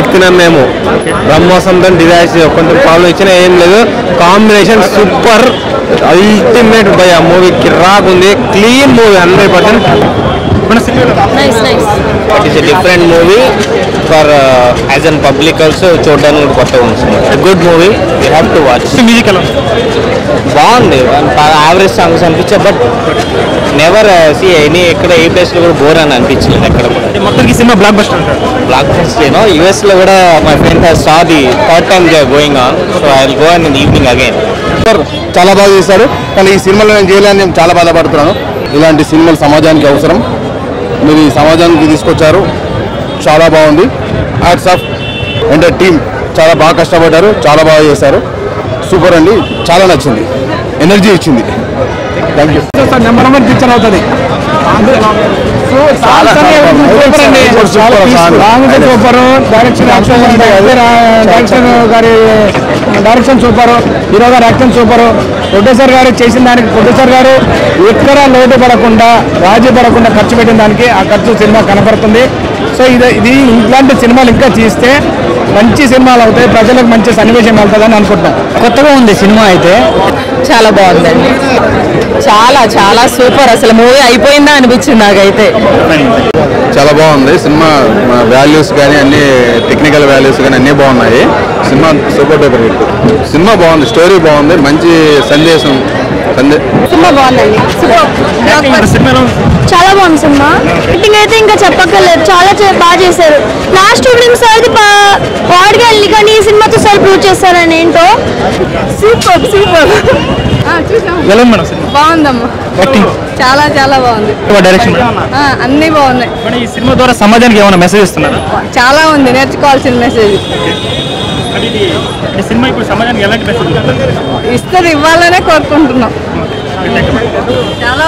ఎక్కుతున్నాం మేము. బ్రహ్మోత్సవంతో డిజైన్స్ కొంచెం ప్రాబ్లం ఇచ్చినా ఏం లేదు. కాంబినేషన్ సూపర్ అల్టిమేట్ బై. ఆ మూవీ కిరాక్ ఉంది. Clean movie 100%. It is a different movie for as an public also చూడడానికి కొత్తగా ఉంటుంది. Good movie, you have to watch. Music ఎలా బాగుంది. యావరేజ్ సాంగ్స్ అనిపించా, బట్ నెవర్ సీ ఎక్కడ ఏ ప్లేస్లో కూడా బోర్ అని అనిపించలేదు ఎక్కడ కూడా. మొత్తానికి సినిమా బ్లాక్ బస్టర్ అంటారు. బ్లాక్ బస్టర్ యూఎస్లో కూడా my friend has saw the third time they are going on, so I will go in the evening again. చాలా బాగా చేశారు, కానీ ఈ సినిమాలో నేను చేయలేని నేను చాలా బాధపడుతున్నాను. ఇలాంటి సినిమాలు సమాజానికి అవసరం. మీరు ఈ సమాజానికి తీసుకొచ్చారు, చాలా బాగుంది. హ్యాట్స్ ఆఫ్ అండ్ టీమ్ చాలా బాగా కష్టపడ్డారు, చాలా బాగా చేశారు. సూపర్ అండి, చాలా నచ్చింది, ఎనర్జీ ఇచ్చింది. Thank you. నెంబర్ 1 పిక్చర్ అవుతుంది. డైరెక్షన్ సూపర్, హీరో గారు యాక్షన్ సూపర్, ప్రొడ్యూసర్ గారు చేసిన దానికి ప్రొడ్యూసర్ గారు ఎక్కడ లోటు పడకుండా రాజీ పడకుండా ఖర్చు పెట్టిన దానికి ఆ ఖర్చు సినిమా కనపడుతుంది. సో ఇది ఇట్లాంటి సినిమాలు ఇంకా తీస్తే మంచి సినిమాలు అవుతాయి, ప్రజలకు మంచి సన్నివేశం వెళ్తుందని అనుకుంటున్నాం. కొత్తగా ఉంది సినిమా అయితే చాలా బాగుందండి. చాలా చాలా సూపర్. అసలు మూవీ అయిపోయిందా అనిపించింది నాకైతే. చాలా బాగుంది సినిమా. వాల్యూస్ కానీ అన్ని టెక్నికల్ వాల్యూస్ కానీ అన్నీ బాగున్నాయి. Cinema super duper hit. Cinema బాగుంది, స్టోరీ బాగుంది, మంచి సందేశం. సినిమా బాగుందండి, చాలా బాగుంది సినిమా. యాక్టింగ్ అయితే ఇంకా చెప్పక్కర్లేదు, చాలా బాగా చేశారు. లాస్ట్ 2 నిమిషాలు అయితే వాడిగా వెళ్ళి కానీ ఈ సినిమాతో సార్ ప్రూవ్ చేస్తారని ఏంటో. Super super. బాగుందమ్మా, చాలా చాలా బాగుంది. డైరెక్షన్ అన్ని బాగున్నాయి. ఈ సినిమా ద్వారా సమాజానికి ఏమైనా మెసేజ్ ఇస్తున్నారు? చాలా ఉంది నేర్చుకోవాల్సిన మెసేజ్. సినిమా ఇప్పుడు సమాజానికి ఎలాంటి మెసేజ్ ఇస్తారు, ఇవ్వాలనే కోరుకుంటున్నాం. చాలా